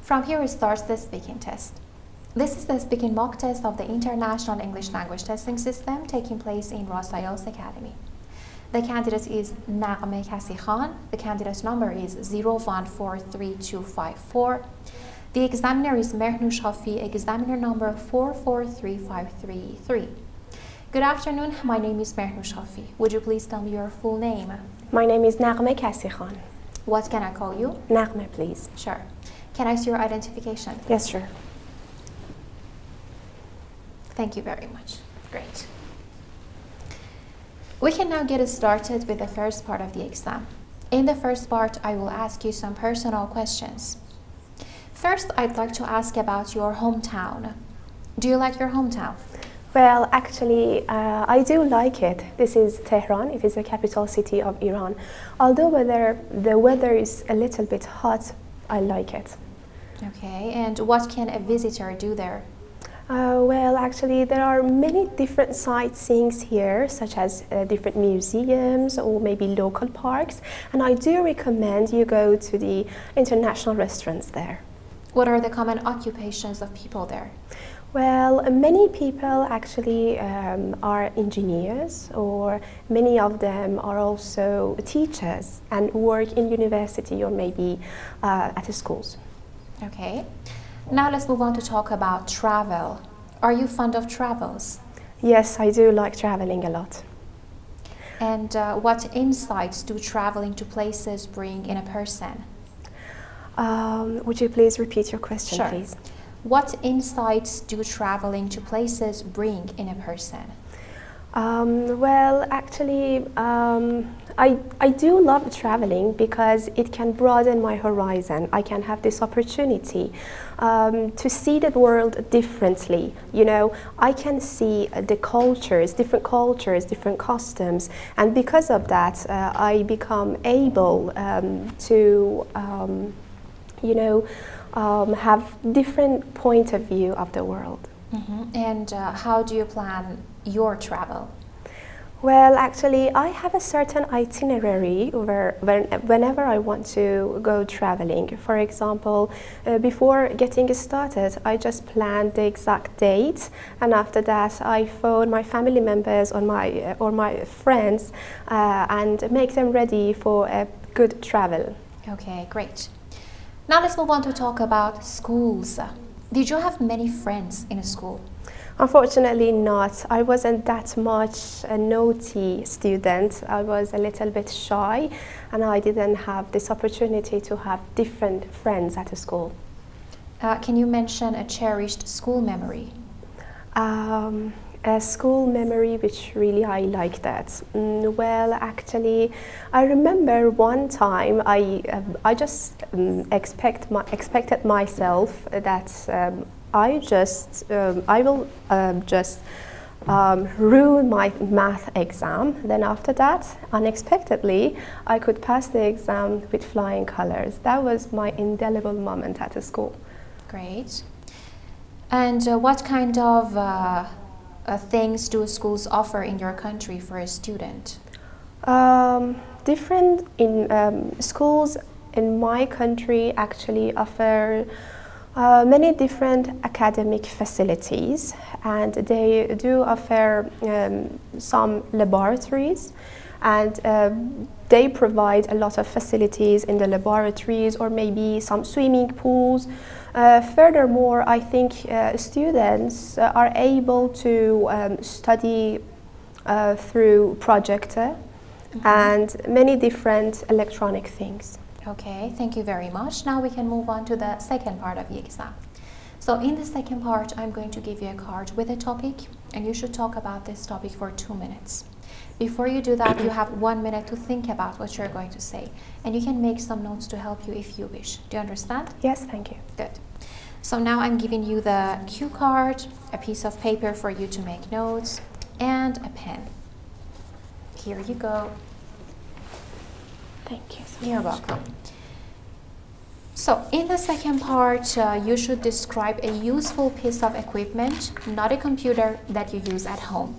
From here starts the speaking test. This is the speaking mock test of the International English Language Testing System taking place in Ross IELTS Academy. The candidate is Nagme Kasi Khan. The candidate number is 01432554. The examiner is Mehrnoush Hafi, examiner number 443533. Good afternoon, my name is Mehrnoush Hafi. Would you please tell me your full name? My name is Nagme Kasi Khan. What can I call you? Nagme, please. Sure. Can I see your identification? Yes, sure. Thank you very much. Great. We can now get started with the first part of the exam. In the first part, I will ask you some personal questions. First, I'd like to ask about your hometown. Do you like your hometown? Well, actually, I do like it. This is Tehran. It is the capital city of Iran. Although the weather is a little bit hot, I like it. Okay, and what can a visitor do there? Well, actually, there are many different sightseeings here, such as different museums or maybe local parks. And I do recommend you go to the international restaurants there. What are the common occupations of people there? Well, many people actually are engineers, or many of them are also teachers and work in university or maybe at the schools. Okay. Now let's move on to talk about travel. Are you fond of travels? Yes, I do like traveling a lot. And what insights do traveling to places bring in a person? Would you please repeat your question, Sure. please? What insights do traveling to places bring in a person? Well, actually, I do love traveling because it can broaden my horizon. I can have this opportunity to see the world differently. You know, I can see the cultures, different customs, and because of that, I become able to, you know, have different point of view of the world. Mm-hmm. And how do you plan your travel? Well, actually, I have a certain itinerary whenever I want to go traveling. For example, before getting started, I just planned the exact date, and after that, I phone my family members or my friends and make them ready for a good travel. Okay, great. Now let's move on to talk about schools. Did you have many friends in a school? Unfortunately not. I wasn't that much a naughty student. I was a little bit shy and I didn't have this opportunity to have different friends at a school. Can you mention a cherished school memory? A school memory which really I like that. Well, actually, I remember one time I just expected myself that I will just ruin my math exam. Then after that, unexpectedly, I could pass the exam with flying colors. That was my indelible moment at the school. Great. And what kind of things do schools offer in your country for a student? Different schools in my country actually offer many different academic facilities, and they do offer some laboratories, and they provide a lot of facilities in the laboratories or maybe some swimming pools. Furthermore, I think students are able to study through projector and many different electronic things. Okay, thank you very much. Now we can move on to the second part of the exam. So in the second part, I'm going to give you a card with a topic, and you should talk about this topic for 2 minutes. Before you do that, you have 1 minute to think about what you're going to say, and you can make some notes to help you if you wish. Do you understand? Yes, thank you. Good. So now I'm giving you the cue card, a piece of paper for you to make notes, and a pen. Here you go. Thank you. You're welcome. So in the second part, you should describe a useful piece of equipment, not a computer, that you use at home.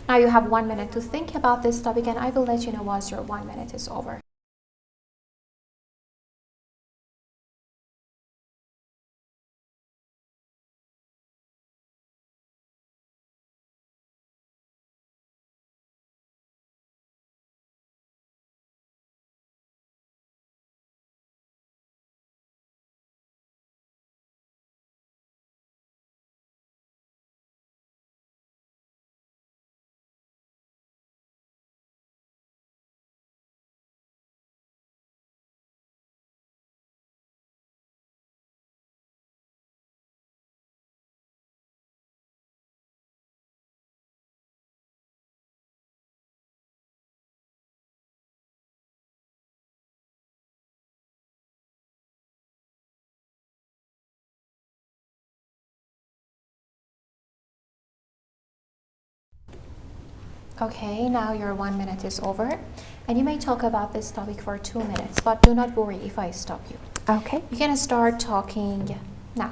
Now you have 1 minute to think about this topic, and I will let you know once your 1 minute is over. Okay, now your 1 minute is over, and you may talk about this topic for 2 minutes, but do not worry if I stop you. Okay. You can start talking now.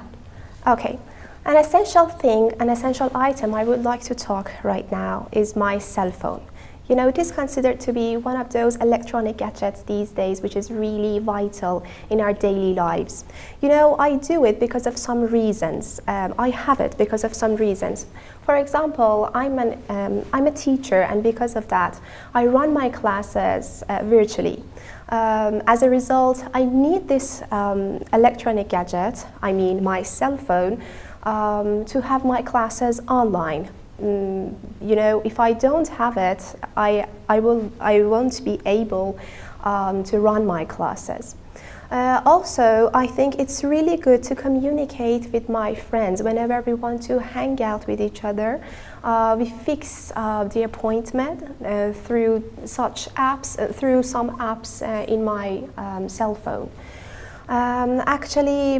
Okay. An essential thing, an essential item I would like to talk right now is my cell phone. You know, it is considered to be one of those electronic gadgets these days which is really vital in our daily lives. You know, I do it because of some reasons. I have it because of some reasons. For example, I'm a teacher, and because of that, I run my classes virtually. As a result, I need this electronic gadget, I mean my cell phone, to have my classes online. You know, if I don't have it, I won't be able to run my classes. Also, I think it's really good to communicate with my friends whenever we want to hang out with each other. We fix the appointment through such apps, through some apps in my cell phone. Actually,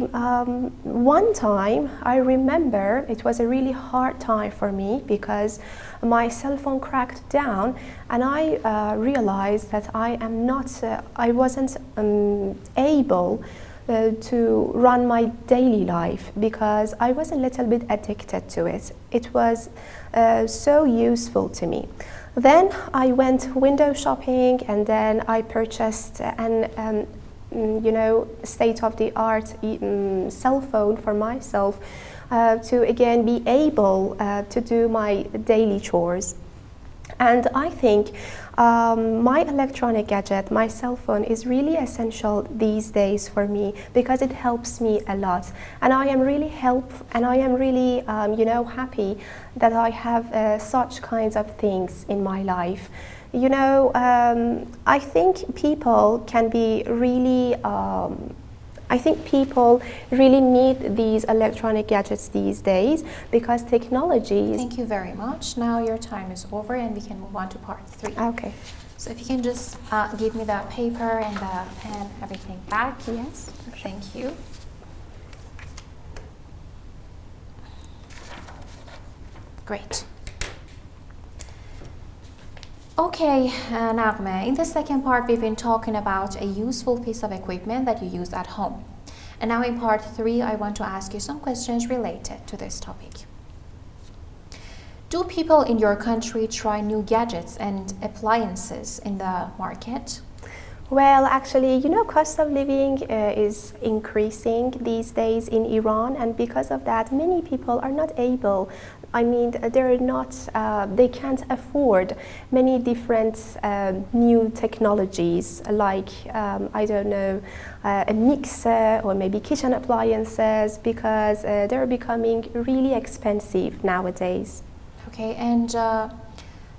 one time I remember it was a really hard time for me because my cell phone cracked down, and I realized that I wasn't able to run my daily life because I was a little bit addicted to it. It was so useful to me. Then I went window shopping, and then I purchased an state-of-the-art cell phone for myself to again be able to do my daily chores. And I think my electronic gadget, my cell phone, is really essential these days for me because it helps me a lot. And I am really happy that I have such kinds of things in my life. You know, I think people really need these electronic gadgets these days because technology. Thank you very much. Now your time is over, and we can move on to part 3. Okay. So if you can just give me the paper and the pen, everything back. Yes. Thank you. Great. Okay, Nagme, in the second part we've been talking about a useful piece of equipment that you use at home. And now in part 3 I want to ask you some questions related to this topic. Do people in your country try new gadgets and appliances in the market? Well, actually, you know, cost of living is increasing these days in Iran, and because of that, many people are not able. They can't afford many different new technologies like, a mixer or maybe kitchen appliances because they're becoming really expensive nowadays. Okay, and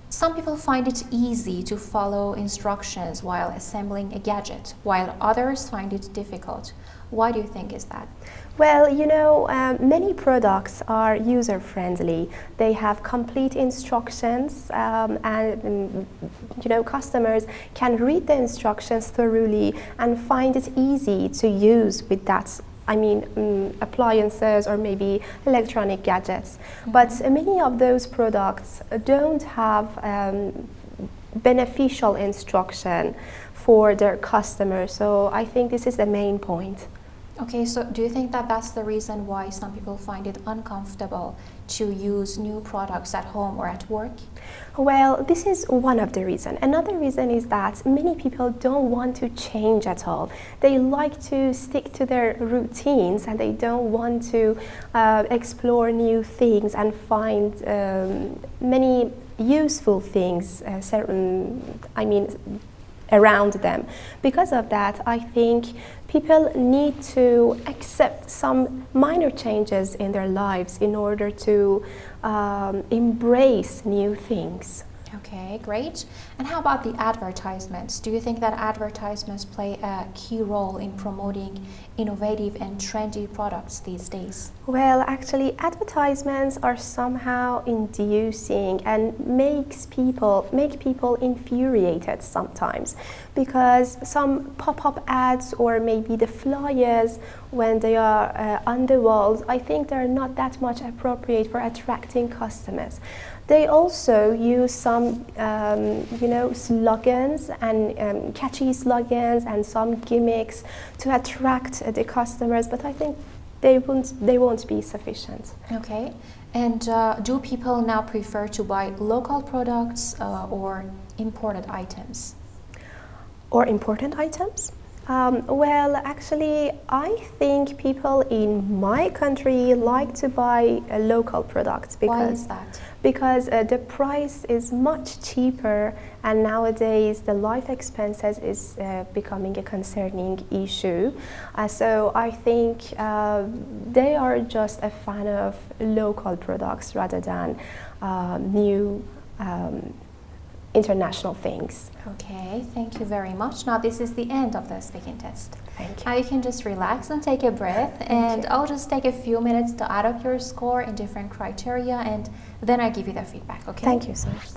some people find it easy to follow instructions while assembling a gadget, while others find it difficult. Why do you think is that? Well, you know, many products are user-friendly. They have complete instructions, and you know, customers can read the instructions thoroughly and find it easy to use with that. Appliances or maybe electronic gadgets. Mm-hmm. But many of those products don't have beneficial instruction for their customers. So I think this is the main point. Okay, so do you think that that's the reason why some people find it uncomfortable to use new products at home or at work? Well, this is one of the reasons. Another reason is that many people don't want to change at all. They like to stick to their routines, and they don't want to explore new things and find many useful things around them. Because of that, I think people need to accept some minor changes in their lives in order to embrace new things. Okay, great. And how about the advertisements? Do you think that advertisements play a key role in promoting innovative and trendy products these days? Well, actually, advertisements are somehow inducing and make people infuriated sometimes, because some pop-up ads or maybe the flyers when they are on the walls, I think they're not that much appropriate for attracting customers. They also use some, slogans and catchy slogans and some gimmicks to attract the customers. But I think they won't be sufficient. Okay. And do people now prefer to buy local products or imported items? Or important items? Well, actually, I think people in my country like to buy local products because Why is that? Because the price is much cheaper, and nowadays the life expenses is becoming a concerning issue. So I think they are just a fan of local products rather than new international things. Okay, thank you very much. Now this is the end of the speaking test. Thank you. Now you can just relax and take a breath, and I'll just take a few minutes to add up your score in different criteria, and then I give you the feedback, okay? Thank you so much.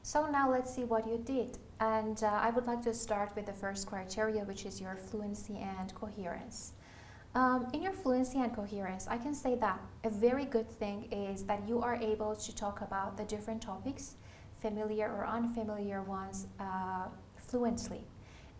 So now let's see what you did. And I would like to start with the first criteria, which is your fluency and coherence. In your fluency and coherence, I can say that a very good thing is that you are able to talk about the different topics, familiar or unfamiliar ones, fluently.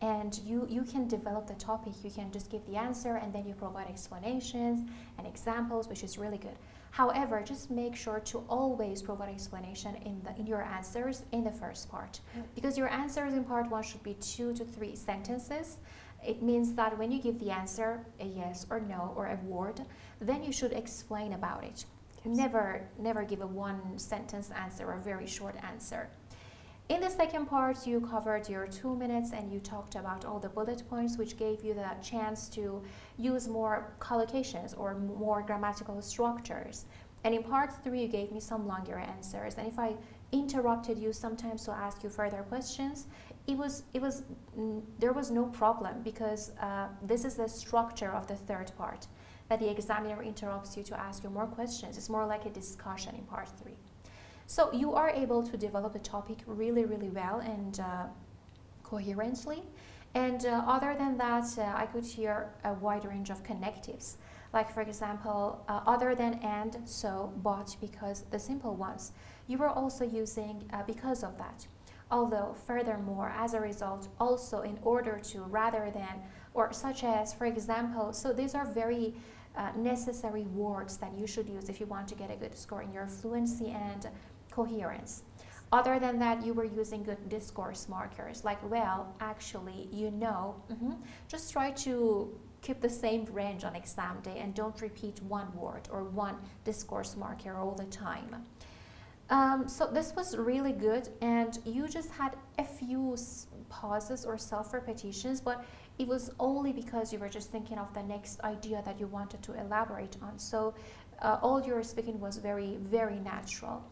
And you can develop the topic, you can just give the answer and then you provide explanations and examples, which is really good. However, just make sure to always provide explanation in your answers in the first part, because your answers in part 1 should be 2 to 3 sentences. It means that when you give the answer, a yes or no or a word, then you should explain about it. Yes. Never give a one sentence answer or a very short answer. In the second part, you covered your 2 minutes and you talked about all the bullet points, which gave you the chance to use more collocations or more grammatical structures. And in part 3, you gave me some longer answers. And if I interrupted you sometimes to ask you further questions, there was no problem, because this is the structure of the third part, that the examiner interrupts you to ask you more questions. It's more like a discussion in part 3. So you are able to develop the topic really, really well and coherently. And other than that, I could hear a wide range of connectives. Like, for example, other than and, so, but, because, the simple ones. You were also using because of that. Although, furthermore, as a result, also in order to, rather than, or such as, for example, so these are very necessary words that you should use if you want to get a good score in your fluency and coherence. Other than that, you were using good discourse markers, like, well, actually, just try to keep the same range on exam day and don't repeat one word or one discourse marker all the time. So this was really good, and you just had a few pauses or self-repetitions, but it was only because you were just thinking of the next idea that you wanted to elaborate on. So all your speaking was very, very natural.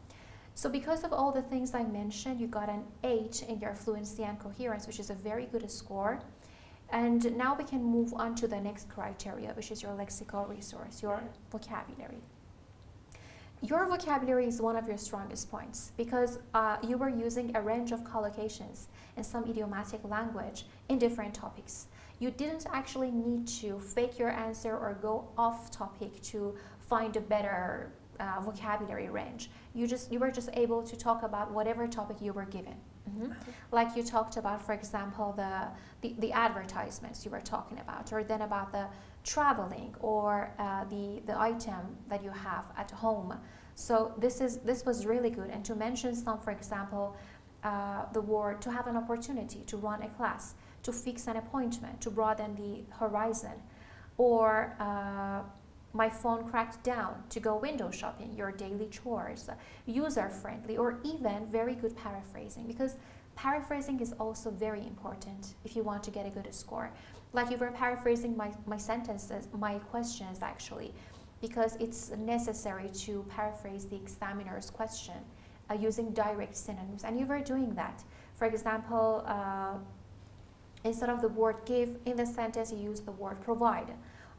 So because of all the things I mentioned, you got an 8 in your fluency and coherence, which is a very good score. And now we can move on to the next criteria, which is your lexical resource, your vocabulary. Your vocabulary is one of your strongest points, because you were using a range of collocations and some idiomatic language in different topics. You didn't actually need to fake your answer or go off topic to find a better vocabulary range. You were just able to talk about whatever topic you were given. Like you talked about, for example, the advertisements you were talking about, or then about the traveling, or the item that you have at home. So this was really good. And to mention some, for example, the word to have an opportunity to run a class, to fix an appointment, to broaden the horizon, or my phone cracked down, to go window shopping, your daily chores, user-friendly, or even very good paraphrasing, because paraphrasing is also very important if you want to get a good score. Like you were paraphrasing my sentences, my questions actually, because it's necessary to paraphrase the examiner's question using direct synonyms, and you were doing that. For example, instead of the word give in the sentence, you use the word provide,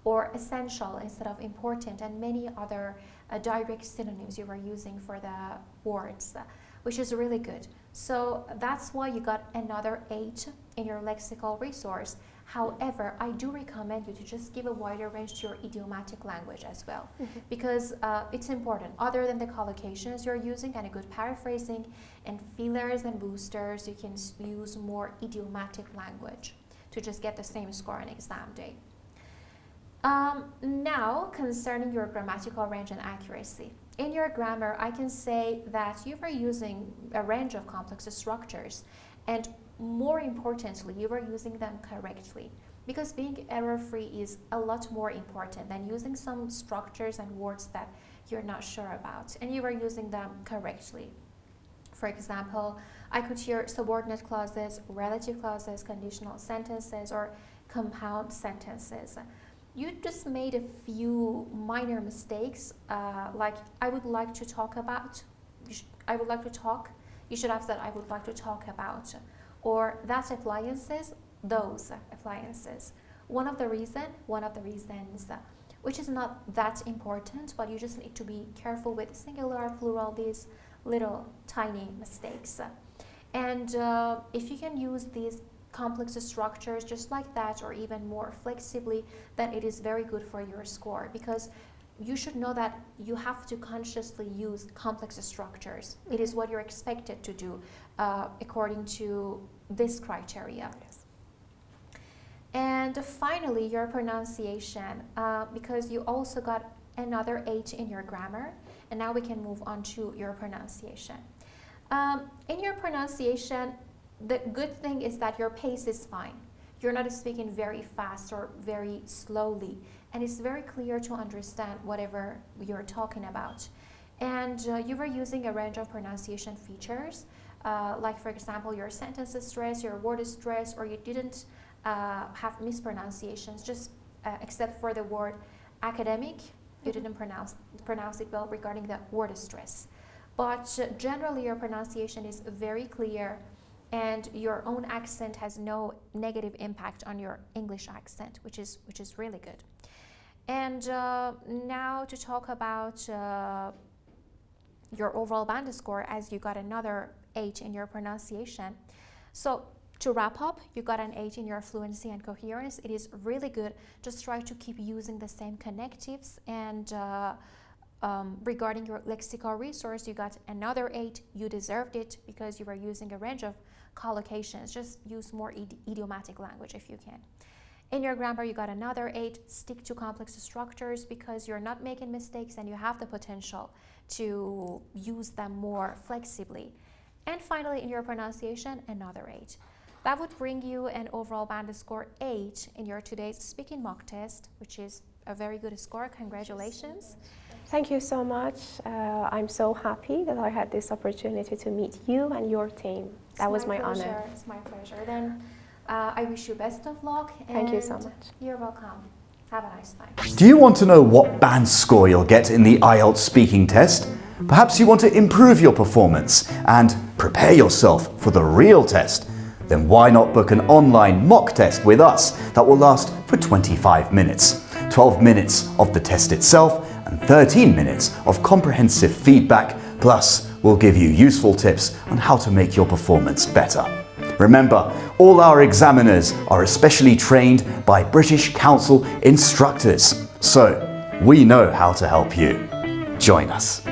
or essential instead of important, and many other direct synonyms you were using for the words, which is really good. So that's why you got another 8 in your lexical resource. However, I do recommend you to just give a wider range to your idiomatic language as well, because it's important. Other than the collocations you're using and a good paraphrasing and fillers and boosters, you can use more idiomatic language to just get the same score on exam day. Now, concerning your grammatical range and accuracy. In your grammar, I can say that you were using a range of complex structures, and more importantly, you were using them correctly, because being error-free is a lot more important than using some structures and words that you're not sure about, and you were using them correctly. For example, I could hear subordinate clauses, relative clauses, conditional sentences, or compound sentences. You just made a few minor mistakes, like I would like to talk about, I would like to talk, you should have said I would like to talk about, or that appliances, those appliances. One of the reasons, which is not that important, but you just need to be careful with singular, plural, these little tiny mistakes. And if you can use these complex structures just like that, or even more flexibly, then it is very good for your score, because you should know that you have to consciously use complex structures. It is what you're expected to do according to this criteria. Yes. And finally, your pronunciation, because you also got another 8 in your grammar, and now we can move on to your pronunciation. In your pronunciation, the good thing is that your pace is fine. You're not speaking very fast or very slowly, and it's very clear to understand whatever you're talking about. And you were using a range of pronunciation features, like for example, your sentence stress, your word stress, or you didn't have mispronunciations, just except for the word academic, you didn't pronounce it well regarding the word stress. But generally, your pronunciation is very clear, and your own accent has no negative impact on your English accent, which is really good. And now to talk about your overall band score, as you got another 8 in your pronunciation. So to wrap up, you got an 8 in your fluency and coherence. It is really good. Just try to keep using the same connectives, and regarding your lexical resource, you got another 8. You deserved it because you were using a range of collocations. Just use more idiomatic language if you can. In your grammar, you got another 8. Stick to complex structures because you're not making mistakes and you have the potential to use them more flexibly. And finally, in your pronunciation, another 8. That would bring you an overall band score 8 in your today's speaking mock test, which is a very good score. Congratulations. Thank you so much. I'm so happy that I had this opportunity to meet you and your team. That was my honor. It's my pleasure. Then I wish you best of luck. Thank you so much. You're welcome. Have a nice time. Do you want to know what band score you'll get in the IELTS speaking test? Perhaps you want to improve your performance and prepare yourself for the real test? Then why not book an online mock test with us that will last for 25 minutes. 12 minutes of the test itself and 13 minutes of comprehensive feedback, plus we'll give you useful tips on how to make your performance better. Remember, all our examiners are especially trained by British Council instructors, so we know how to help you. Join us.